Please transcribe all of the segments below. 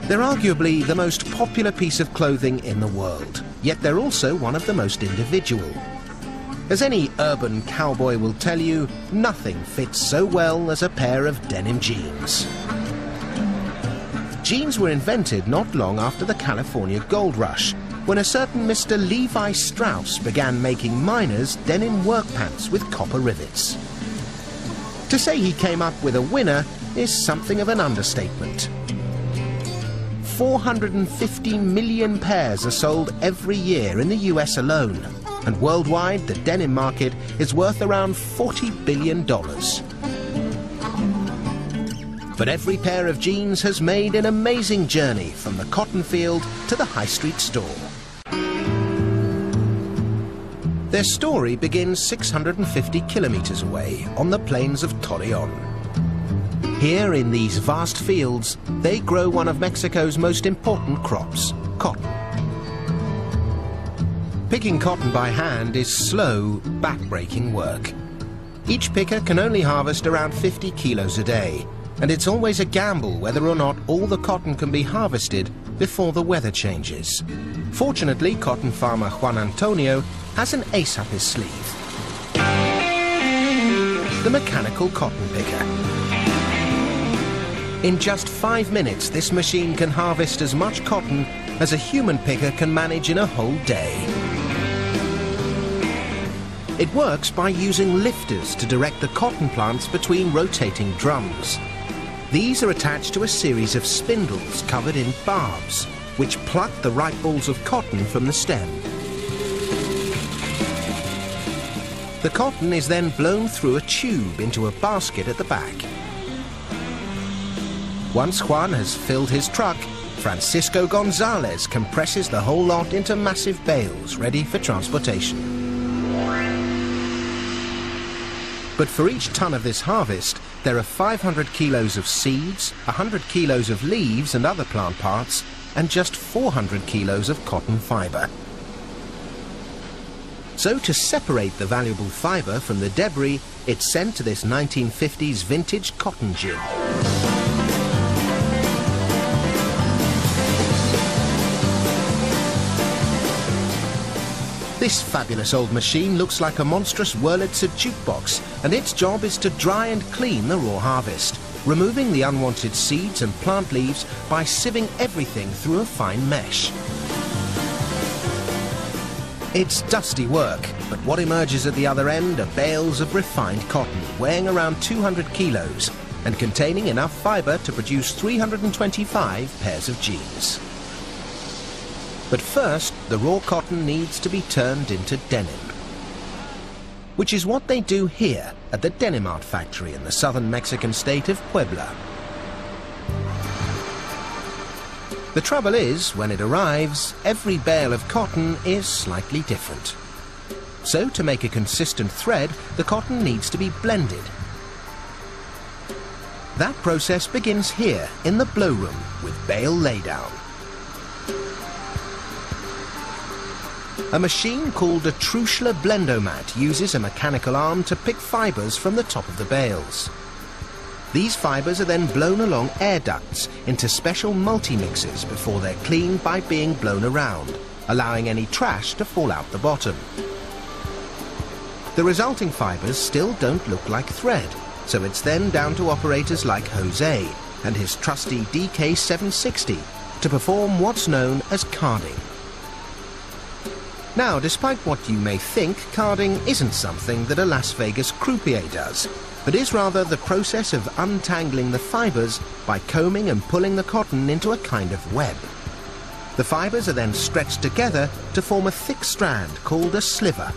They're arguably the most popular piece of clothing in the world, yet they're also one of the most individual. As any urban cowboy will tell you, nothing fits so well as a pair of denim jeans. Jeans were invented not long after the California gold rush, when a certain Mr. Levi Strauss began making miners denim work pants with copper rivets. To say he came up with a winner is something of an understatement. 450 million pairs are sold every year in the US alone, and worldwide the denim market is worth around $40 billion. But every pair of jeans has made an amazing journey from the cotton field to the high street store. Their story begins 650 kilometers away on the plains of Torreon. Here in these vast fields, they grow one of Mexico's most important crops, cotton. Picking cotton by hand is slow, back-breaking work. Each picker can only harvest around 50 kilos a day, and it's always a gamble whether or not all the cotton can be harvested before the weather changes. Fortunately, cotton farmer Juan Antonio has an ace up his sleeve: the mechanical cotton picker. In just 5 minutes, this machine can harvest as much cotton as a human picker can manage in a whole day. It works by using lifters to direct the cotton plants between rotating drums. These are attached to a series of spindles covered in barbs, which pluck the ripe balls of cotton from the stem. The cotton is then blown through a tube into a basket at the back. Once Juan has filled his truck, Francisco Gonzalez compresses the whole lot into massive bales ready for transportation. But for each ton of this harvest, there are 500 kilos of seeds, 100 kilos of leaves and other plant parts, and just 400 kilos of cotton fiber. So to separate the valuable fiber from the debris, it's sent to this 1950s vintage cotton gin. This fabulous old machine looks like a monstrous Wurlitzer jukebox, and its job is to dry and clean the raw harvest, removing the unwanted seeds and plant leaves by sieving everything through a fine mesh. It's dusty work, but what emerges at the other end are bales of refined cotton, weighing around 200 kilos and containing enough fiber to produce 325 pairs of jeans. But first, the raw cotton needs to be turned into denim, which is what they do here at the Denim Art Factory in the southern Mexican state of Puebla. The trouble is, when it arrives, every bale of cotton is slightly different. So, to make a consistent thread, the cotton needs to be blended. That process begins here in the blow room with bale laydown. A machine called a Truschler Blendomat uses a mechanical arm to pick fibers from the top of the bales. These fibers are then blown along air ducts into special multi-mixes before they're cleaned by being blown around, allowing any trash to fall out the bottom. The resulting fibers still don't look like thread, so it's then down to operators like Jose and his trusty DK760 to perform what's known as carding. Now, despite what you may think, carding isn't something that a Las Vegas croupier does, but is rather the process of untangling the fibers by combing and pulling the cotton into a kind of web. The fibers are then stretched together to form a thick strand called a sliver.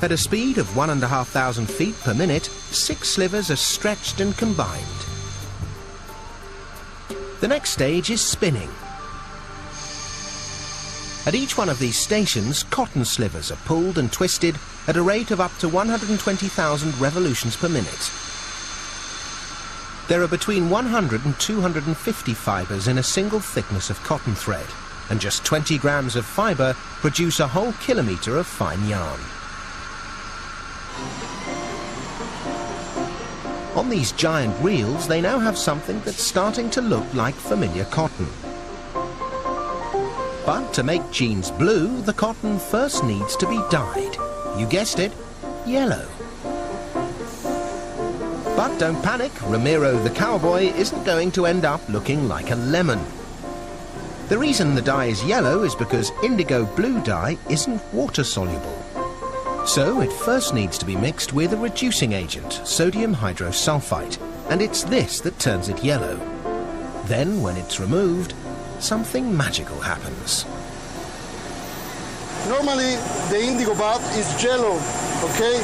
At a speed of 1,500 feet per minute, 6 slivers are stretched and combined. The next stage is spinning. At each one of these stations, cotton slivers are pulled and twisted at a rate of up to 120,000 revolutions per minute. There are between 100 and 250 fibers in a single thickness of cotton thread, and just 20 grams of fiber produce a whole kilometre of fine yarn. On these giant reels, they now have something that's starting to look like familiar cotton. But to make jeans blue, the cotton first needs to be dyed. You guessed it, yellow. But don't panic, Ramiro the cowboy isn't going to end up looking like a lemon. The reason the dye is yellow is because indigo blue dye isn't water soluble. So it first needs to be mixed with a reducing agent, sodium hydrosulfite, and it's this that turns it yellow. Then, when it's removed, something magical happens. Normally, the indigo bath is yellow, okay?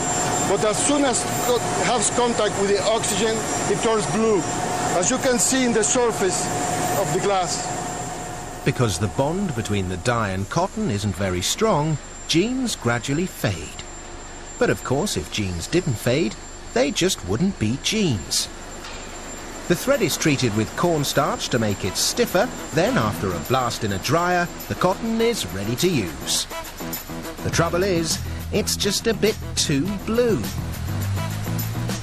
But as soon as it has contact with the oxygen, it turns blue, as you can see in the surface of the glass. Because the bond between the dye and cotton isn't very strong, jeans gradually fade. But of course, if jeans didn't fade, they just wouldn't be jeans. The thread is treated with cornstarch to make it stiffer, then after a blast in a dryer, the cotton is ready to use. The trouble is, it's just a bit too blue.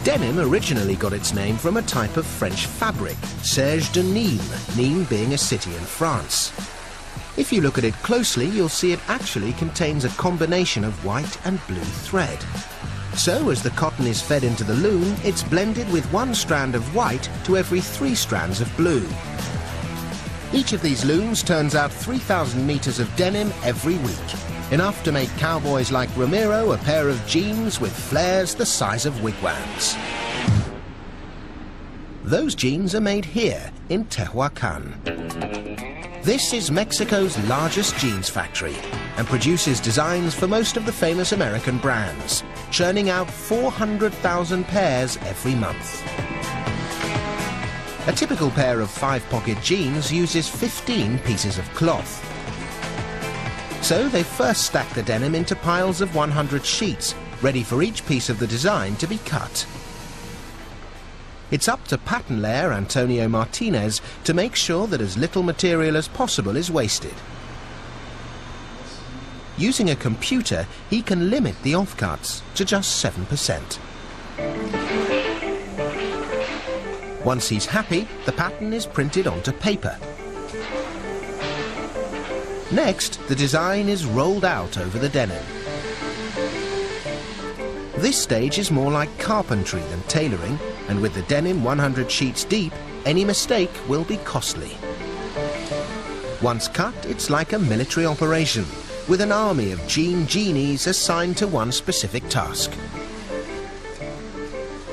Denim originally got its name from a type of French fabric, serge de Nîmes, Nîmes being a city in France. If you look at it closely, you'll see it actually contains a combination of white and blue thread. So, as the cotton is fed into the loom, it's blended with 1 strand of white to every 3 strands of blue. Each of these looms turns out 3,000 meters of denim every week, enough to make cowboys like Ramiro a pair of jeans with flares the size of wigwams. Those jeans are made here in Tehuacan. This is Mexico's largest jeans factory and produces designs for most of the famous American brands, churning out 400,000 pairs every month. A typical pair of 5-pocket jeans uses 15 pieces of cloth. So they first stack the denim into piles of 100 sheets, ready for each piece of the design to be cut. It's up to pattern layer Antonio Martinez to make sure that as little material as possible is wasted. Using a computer, he can limit the offcuts to just 7%. Once he's happy, the pattern is printed onto paper. Next, the design is rolled out over the denim. This stage is more like carpentry than tailoring, and with the denim 100 sheets deep, any mistake will be costly. Once cut, it's like a military operation, with an army of jean genies assigned to one specific task.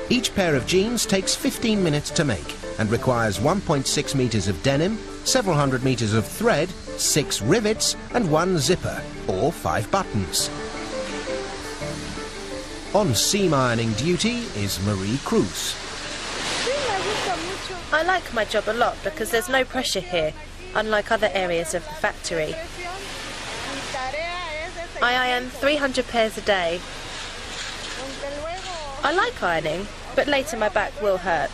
Each pair of jeans takes 15 minutes to make and requires 1.6 meters of denim, several hundred meters of thread, 6 rivets and 1 zipper, or 5 buttons. On seam ironing duty is Marie Cruz. I like my job a lot because there's no pressure here, unlike other areas of the factory. I iron 300 pairs a day. I like ironing, but later my back will hurt.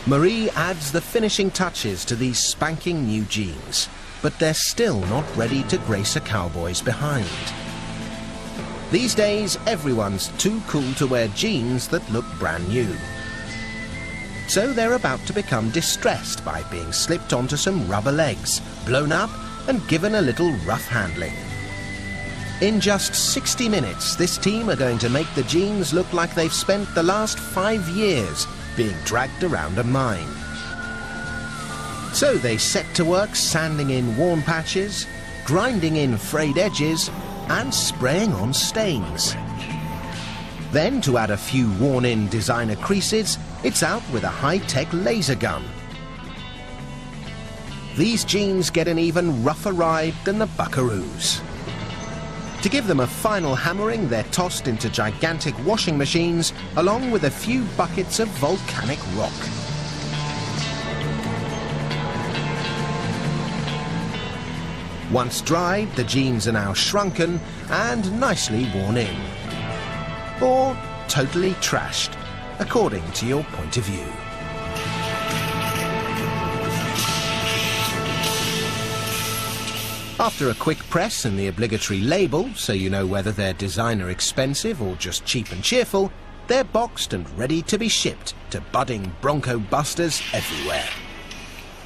Marie adds the finishing touches to these spanking new jeans, but they're still not ready to grace a cowboy's behind. These days, everyone's too cool to wear jeans that look brand new. So they're about to become distressed by being slipped onto some rubber legs, blown up and given a little rough handling. In just 60 minutes, this team are going to make the jeans look like they've spent the last 5 years being dragged around a mine. So they set to work sanding in worn patches, grinding in frayed edges, and spraying on stains. Then, to add a few worn-in designer creases, it's out with a high-tech laser gun. These jeans get an even rougher ride than the Buckaroos. To give them a final hammering, they're tossed into gigantic washing machines, along with a few buckets of volcanic rock. Once dried, the jeans are now shrunken and nicely worn in. Or totally trashed, according to your point of view. After a quick press and the obligatory label, so you know whether they're designer expensive or just cheap and cheerful, They're boxed and ready to be shipped to budding bronco busters everywhere.